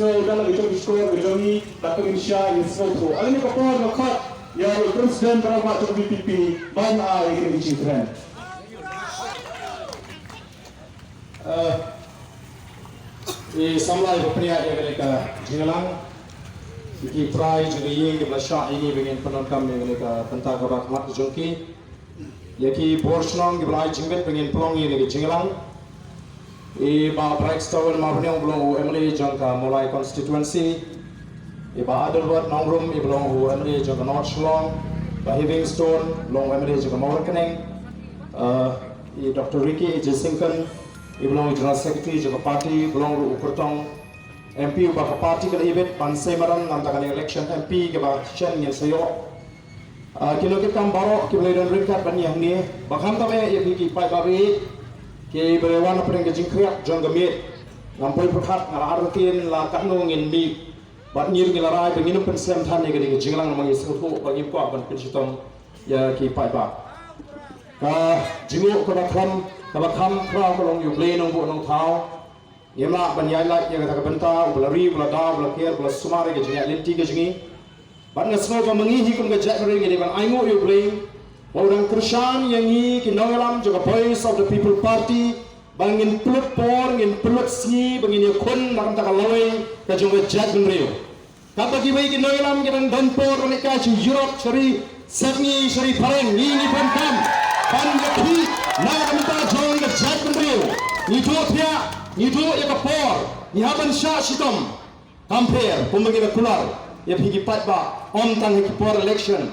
snow dalam itu diskor berjami tak Indonesia yang snow tu. Alam ni kapal nakat ya presiden berapa tu BPP mana yang ini cipran. Samlai berpeniat yang mereka jengelang. Iki prai juga yang belasah ini dengan penonton yang mereka tentang kebat mat jongki. Yaki borsnong belai jengget dengan pelong ini jengelang. Iba Brightstone mabniang belum Emily jangka mulai constituency. Iba Adelwood Nongrum belum Emily jangka North Shillong. Iba Livingstone belum Emily jangka Morekening. Dr. Ricky Jesington belum General Secretary jangka parti belum Ukurtong. MP ubah parti kena ibet pansai maran nantakan election MP keba Shen yang sayo. Kilo kita baru kita dan ringkat banyak ni. Bahkan tapi ia bagi pai babi. Ke berewan apa yang kejing kriak jong gemit ngampoi perhat ngara artin la kanung in mi bat nyir ngilarai benginu pensem than ni kejing lang mangi sutu bagi ko ban pensitom ya ki pai ba ka jingu ko bakam kra ko long yu ble nong bu nong thau yema ban yai lai ya ka benta ulari ulada ulakir ul sumare kejing ya linti kejing ban ngasno ko mangi hi kun ka jat ring ni ban aingo yu ble orang Krishan yang ini kinongalam juga Voice of the People Party bangin pelut por, bangin pelut si, bangin yakun nakam takaloi kajunga jat benriu. Kapag iba kinongalam kinang donpor mereka si Europe seri Sydney seri Pareng ini pam pan yakhi nakam takajunga jat benriu. Itu dia, itu yakapor, nihaban sya sitom compare pembagi kular ya pigi patba om tang hikipor election.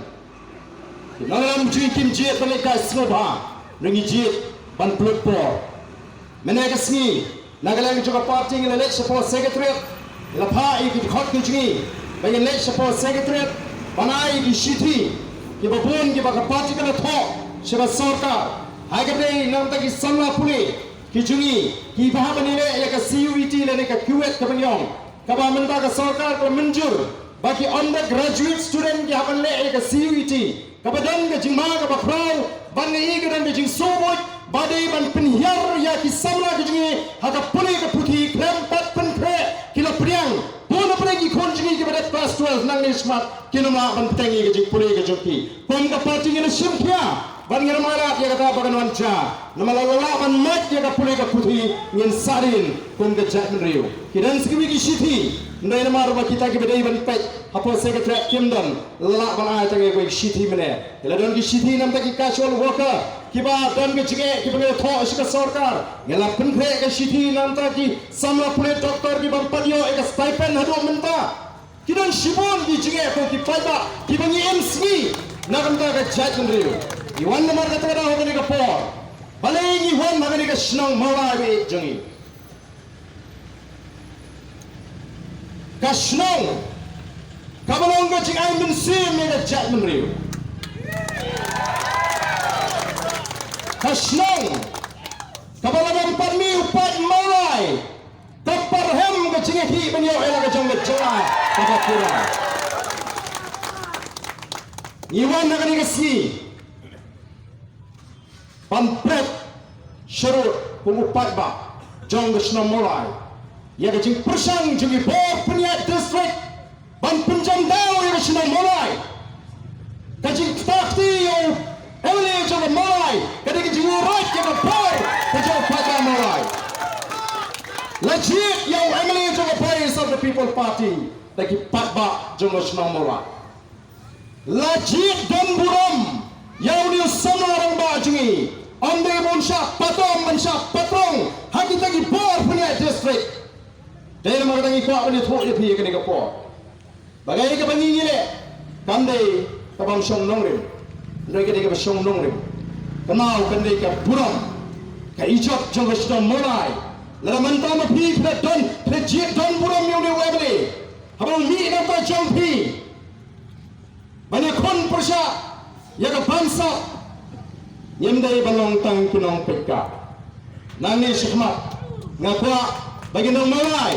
Nalam cuy kim jet mereka snobha, rengi jet ban pelut por. Mereka sini, nagalang juga parti yang elect support secretariat, lapar ikut hot kucing, bagi elect support secretariat, banai di city, kita pun kita bakal parti kena thok, sebab sarkar, hari nam tadi samla pulih, kijungi, kita faham ni le, ya ke CUET le, ke Kuwait ke penyong, kaba mentah ke sarkar ke menjur, bagi undergraduate student kita faham le, ya ke CUET. Kapadan ke jing ma ka bakrau ban ngai ke dan ke jing sobot badai ban penhiar ya ki samla ke jing haka puli ke puthi krem pat pen kre kilo priang pun apa lagi kon jing ke pada class 12 nang ni smart kilo ma ban tengi ke jing puli ke joki pom ka parti ni simkia ban ngai mara ya kata bagan wanca nama lala ban mat ya ka puli ke puthi ngin sarin pom ke jat menriu kidan sekiwi ki shiti ndai nama roba kita ke bedai ban pet apa secretary kimdon lala ban ai tangi ko shiti mene ila don ki shiti nam ta ki casual worker kiba don ke jige ki bang tho shika sarkar ngela penkhre ke shiti nam ta ki samla pule doctor ki ban padio ek stipend hadu menta kidan shibon ki jige ko ki paiba ki bang MC nagam ta ka chat ndriu iwan namar ka tara ho ni ka por balai ni hon magani ka snong mawa be jongi kasnong kabalong ka jing ay mensim ni ka chat menriu kasnong kabalong parmi upat malai taparhem ka jing hi banyo ela ka jong jela ka kura iwan na kani kasi pampret syurut pengupat ba jong kasnong malai ya ke jing persang jing po peniat district ban penjam dau ya sina mulai ke jing takti yo Emily jing mulai ke jing right ke boy ke jing pada mulai legit yo Emily jing Voice of the People Party lagi patba jing sina mulai legit dan buram yo ni sama orang ba jingi ande bonsha patong haki tagi por peniat district dari mana tangi kuat ni thok ni ke ni ke por bagai ke bangi ni le kandai ke bang song nongrim ndai ke ke song nongrim kenal kandai ke buram ke ijot jong sedang mulai la menta ma pi pe jit don buram ni ni webli habang mi na ta jong pi banyak kon persya ya ke bangsa nyemdai balong tang kinong peka nani syahmat ngapa bagi nang mulai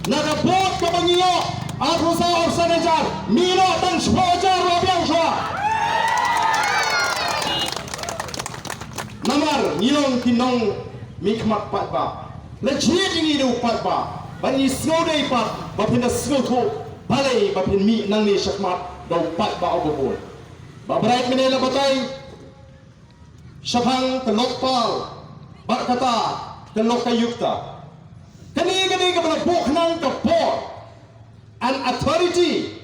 nakapot ka bangiyo ako sa orsanejar mino tan spojar wabiang swa namar nilong kinong mikmak patba legit ini du patba bani snodai pat bapin da smutu balai bapin mi nang ni syakmat dau pat ba obobol ba berait menela batai syabang kelokpal ba kata kelokayukta kani ka buk nang ka board an authority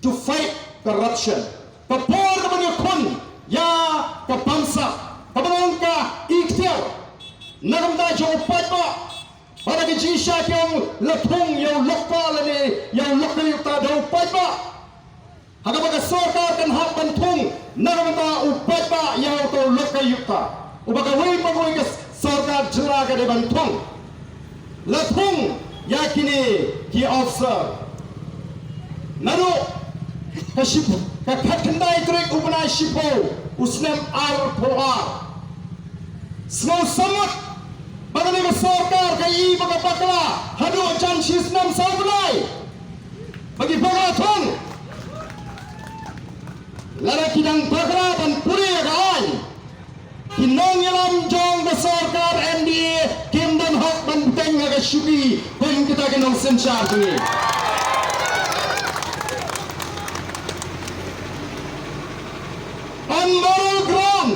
to fight corruption ka board ka kun ya ka bangsa ka ka ikhtiar nagam da jo pat ba para ke jisha kyong lathung yo lokpal ni yo lokayukta dau pat ba hagabaga sarkar kan hak bantung nagamata upat ba yaw to lokayukta ubaga way magoy ka sarkar jila ka de bantung lathung yakini ki officer naro kaship ka khatndai trek upna shipo usnem ar poar snow samut bagani ka sarkar ka i baga bakla hadu jan shisnam sablai bagi baga thong lara kidang bakra dan puri gaan kinong yalam jong da sarkar NDA kim dan hak ban teng ga shuki kon kita kinong sensar ni on moral ground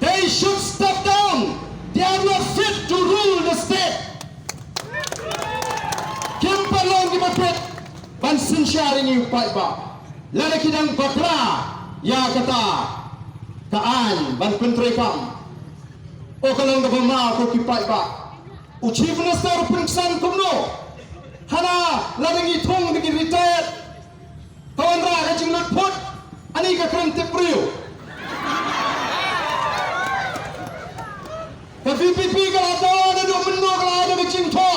they should step down. They are not fit to rule the state. Kim palong di bapet ban sensar ini upat ba lada kidang bakra ya kata kaan ban pentri kam o kalong da bama ko kipai ba u chief minister pengsan kumno hana lada ngi thong di retired kawan ra ka jing lut phut ani ka kran te priu ka VPP ka ada do menno ka ada ka jing tho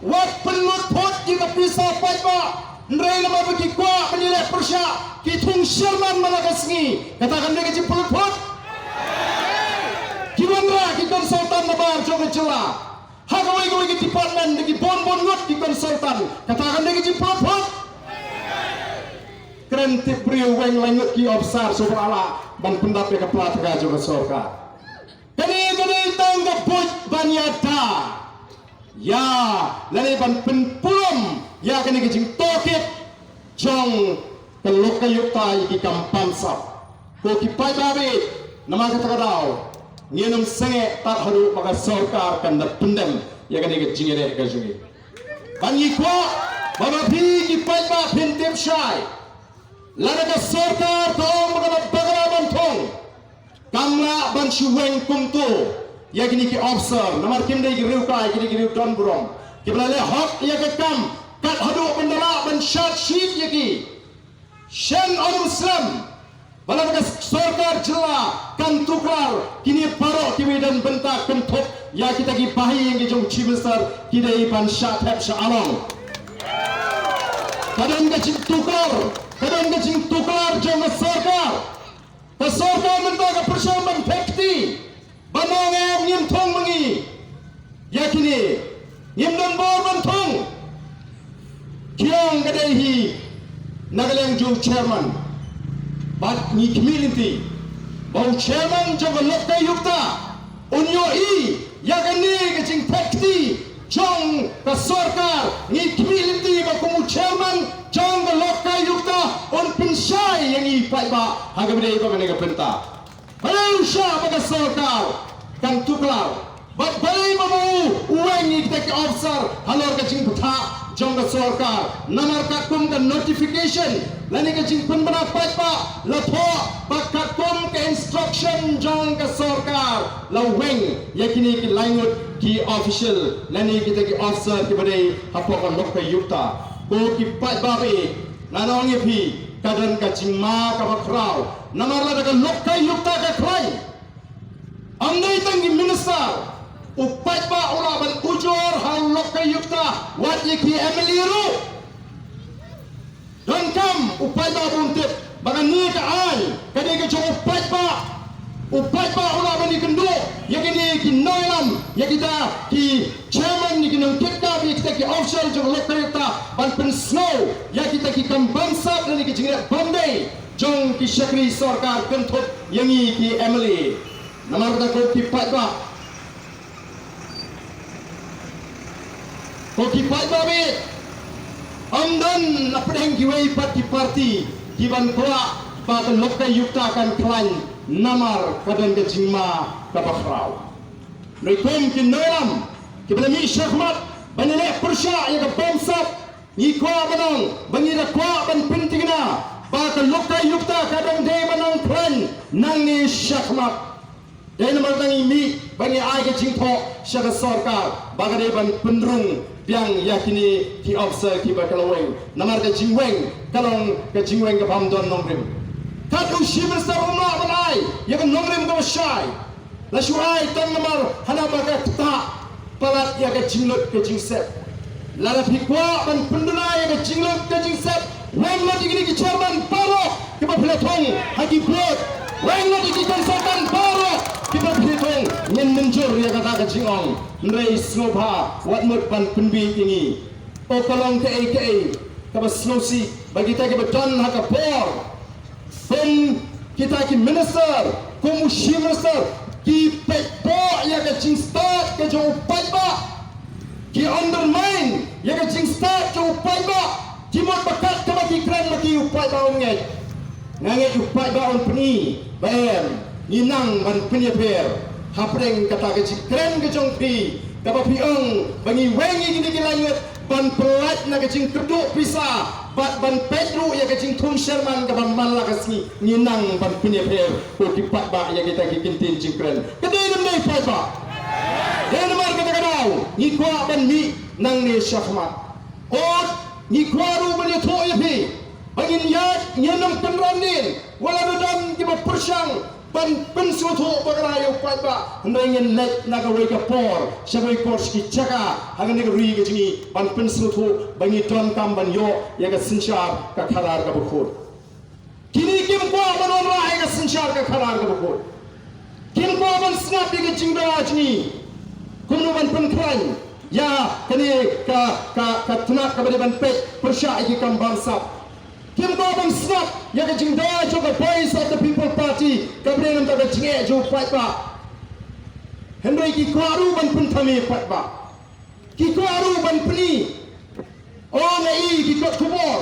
wat penlut phut di ka pisa pai ba Nrai nama bagi kuat menilai persya kitung Sherman Malagasngi katakan dia kecil pelut-pelut kiwanra ki konsultan nabar joga jela hagawai ki department di bon-bon ngot ki konsultan katakan dia kecil pelut-pelut keren tipriu weng langut ki ofsar sobrala ban pendapat ke pelatga joga sorka kani tangga buj banyata ya lani ban penpulum ya kini kecing tokit jong kelokayukta iki kampansap ko kipai babi nama kata kadau nginum senge tak haru maka sarkar kan da pendem ya kini kecing ere ka jungi bangi kwa baba bi kipai ba pintip syai lada ka sarkar to maka bagara bantong kamla ban shuweng kumtu ya kini ki officer namar kim dei riu ka kini ki riu ton burong kiblale hak ya ke kam kat hadu bendala ban syat sheet yaki shen on muslim balam ka sarkar jela kan tuklar kini paro kimi dan bentak kentuk ya kita ki pahi yang jong chief minister kidai ban syat hab shalong kadang ka jing tuklar jong sarkar ka sarkar mentak ka persamaan fakti banong ngim thong mangi yakini ngim dan bor ban thong kiang kadehi nagalang jo chairman bat ni community bau chairman jo lokayukta unyo i yakani kecing fakti jong ka sarkar ni community ba kumu chairman jong lokayukta on pinsai yang i pai ba hagabde ba kanega penta balai usha ba sarkar kan tuklar bat balai mamu uang ni kita officer halor kecing putha jong sarkar namar kakum ka notification lani ka jing penbana pa la tho bakakum ka instruction jong ka sarkar la weng yakini ki langut ki official lani kita ki officer ki badai hapokon lokka yukta ko ki pa babe nanong yepi kadan ka jing ma ka bakrau namar la ka lokka yukta ka krai andai tangi minister upat ba ula ban ujur hal lokayukta wat yaki emeliru dan kam upat ba buntip bagan ni ka ai kade ke jong upat ba ula ban ikendu yakini ki noilam yakita ki chairman ni kinong kitta bi kita ki official jong lokayukta ban pen snow yakita ki kambansap ni ki jingre Bombay jong ki syakri sarkar kentup yangi ki Emily namar kata ko ki pat ba Koki pai babi amdan apeng kiwei parti kiban kuat pada lokal yukta akan klan namar kadan kejima kabakrau. Mereka kinoram kibelami syahmat banilek persya yang kebomsap ni kuat banang bangira kuat ban pentingna pada lokal yukta kadang day banang klan nang ni syahmat. Dan martang ini bagi ayah jingko syara sarkar bagai ban pendrung biang yakini ki officer ki bakalaweng namar ke jingweng kalong ke jingweng ke pamdon nomrim kat usi besar umma banai yang nomrim ke syai la syai tan namar hana baga ta palat ya ke jinglut ke jingsep la pikwa ban penduna ya ke jinglut ke jingsep weng la digini ki chairman paro ke bapletong hagi plot weng la digini konsultan paro kita berhitung nyen menjur ya kata kecingong nrei snobha wat mut pan penbi ini o kalong ke kaba snosi bagi kita ke beton haka por pun kita ki minister ko mushi minister ki pepo ya ke jing start ke jo upai ba ki undermine ya ke jing start ke upai ba ki mot bakat ke bagi kran bagi upai ba ngai ngai upai ba on peni bam Inang man penyeper hapreng kata kecik keren kejong pi kapa piang bangi wengi gini langit ban pelat na kecing kerduk pisah ban petru ya kecing tum sherman kapa malah kasih inang ban penyeper ko kipat ba ya kita kikintin cingkren kedai nem dai pai ba dan mar kata kadau ni kwa ban mi nang ni syahmat ot ni kwaru ban ya to ya pi bangin yat nyenam penranin wala dan kiba persyang ban pensuatu bagarayo pada nangin let nagawai ka por sabai course ki chaka hagan ni ri gini ban pensuatu bangi ton kam ban yo ya ka sinchar ka khalar ka bukhur kini kim ko ban on ra ka sinchar ka khalar ka bukhur kim ko ban snap ki jingda ajni kumno ban penkran ya kani ka tuna ka ban pet persya ki kam bangsa Kim Bobang snap ya ke jingda jo ka voice of the people party kabre nam ta jinge jo fight ba Henry ki kwaru ban pun thami fight ba ki kwaru ban pni o na I ki kot kubor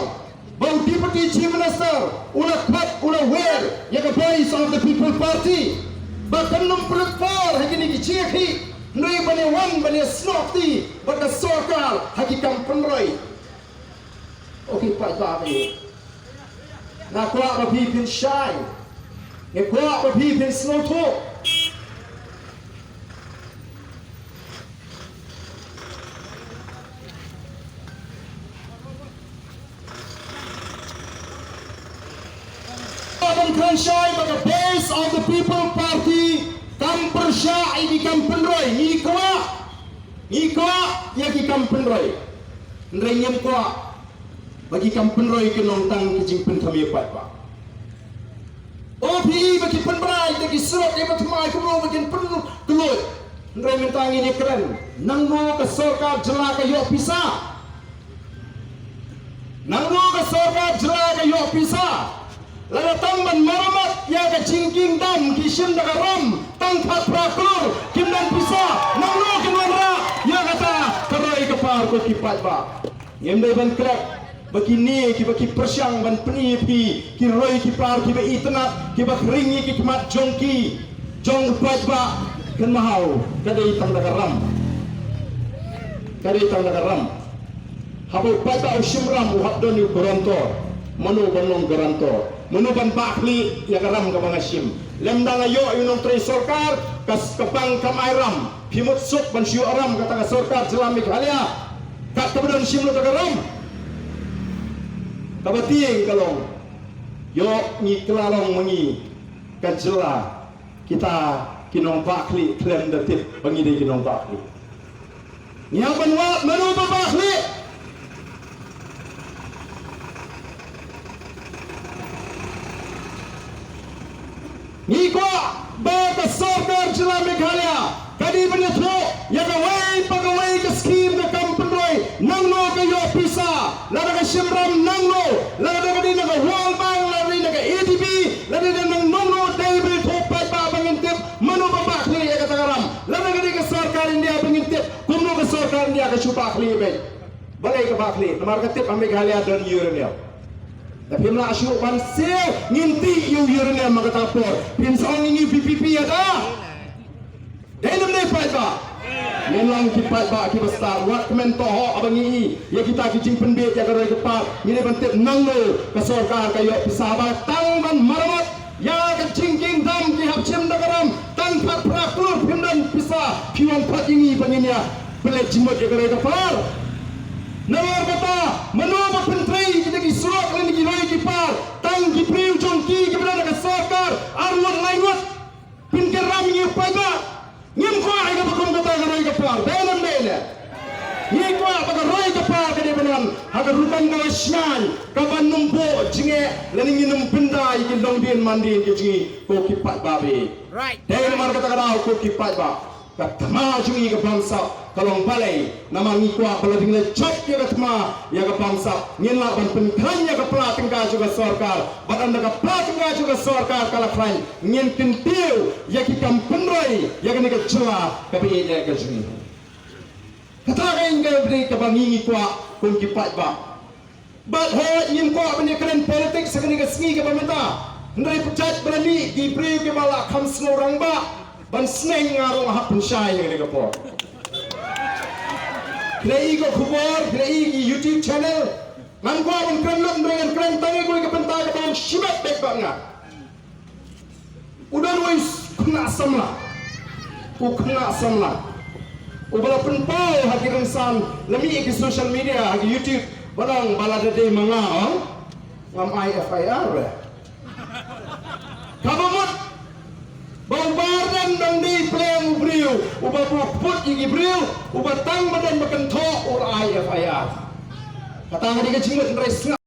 bau deputy chief minister una khat una wear ya ka voice of the people party ba kanum prepar hagini ki chekhi Henry bane wan bane snap ti ba ka sarkar hakikam panroi okay fight ba ni na kuat babi pin shy ne kuat babi pin slow talk Abang shy bagi base of the people party kamper shy di kampen roy ni kuat ya di kampen roy nrenyem kuat bagi kampen roy ke nontang kijing penthami pat ba OPE bagi penbrai bagi serok ke batmai ke ro bagi pen kelut ndrai mentang ini keren nangno ke sarkar jela ke yo pisa nangno ke sarkar jela ke yo pisa lada tamban maramat ya ke cingking dam kisim daga ram tangkat praklur kimdan pisa nangno kinwanra ya kata kerai ke par ko kipat ba ngemdai ban krek begini kita persyang ban penipi ki roi ki par ki itnat ki bakringi ki mat jongki jong pat ba kan mahau kadai tang dagaram habo pat ba usimram uhab don yu garantor manu banong garantor manu ban bakli ya garam ka bangasim lemdang ayo yunong tre sarkar kas kapang kamairam pimut suk ban siu aram kata sarkar jelami khalia kat kabudon simlo dagaram Kabatieng kalong yo ni kelalong mengi kajela kita kinong bakli klem datif bangi de kinong bakli ni aban wa manu bakli ni ko ba ka sarkar jela Meghalaya kadi benetho ya ka wai pagawai ka scheme ka kampenroi nangno ka yo pisa lada ka simram nangno lada ka din ka World Bank lada din ka ADB lada din nang nangno dai thopai pa bangintip manu babakli ya ka tagaram lada ka din ka sarkar India bangintip kumno ka sarkar India ka chupa bakli baik. Balai ke bakli. Namar ketip ambil halia dan uranium. Tapi mula asyuk bansil nginti uranium makatapor. Pinsong ini PPP ada. Dalam ni pada. Memang kipat ba ki besar wat kemen toho abang ini ya kita kijing penbet ya karoi kepat ini bentuk nanglo ke sorkar kayo pisabat tangban maramat ya ke cingking dam ki hapcim dagaram tanpa prakur pimdan pisa piwan pat ini panginya pelet jimot ya karoi kepat nawar kata menua penteri kita ki surat ni ki roi kipar tang ki priu jongki ki berada ke sorkar arwat lainwat pinkeram ni paiba ngim ko ay ka bakong kata ka roy ka par dalam dele ni ko apa ka roy ka par ka de benan aga rutan ka syan ka banumbo jinge laning inum pinda ikin dong din mandin ke jingi ko kipat babe right dalam mar kata ka ko kipat ba ka tama jingi ka bangsa kalong balai nama ni ko apa lading le chop ya ka tama ya ka bangsa ngin la ban penkran ya ka plating ka juga sorkar badan ka plating ka juga sorkar kala kran ngin kintiu ya ki kampenroi ya ka ni ka chua ka bi ya ka jingi kata ka inga bri ka bangingi ko kun kipat ba bat ho ngin ko apa ni kren politik sakani ka singi ka pamenta ndai pechat berani di bri ke bala kham snorang ba ban sneng ngarong hapun syai ni ka po Kira ko khubor, kira YouTube channel. Ngan ko ang krenlot dengan kren tangi ko ikapenta ka bang shibat bek banga. Udan wis kena samla. Ku kena samla. Ubala penpau hagi rinsan lami ke social media hagi YouTube balang balada de manga ngam IFIR. Kabamut Baubaran dan di pleng beriu, ubah put igi beriu, ubah tang badan makan to or IFIR. Kata hari kecil ngeres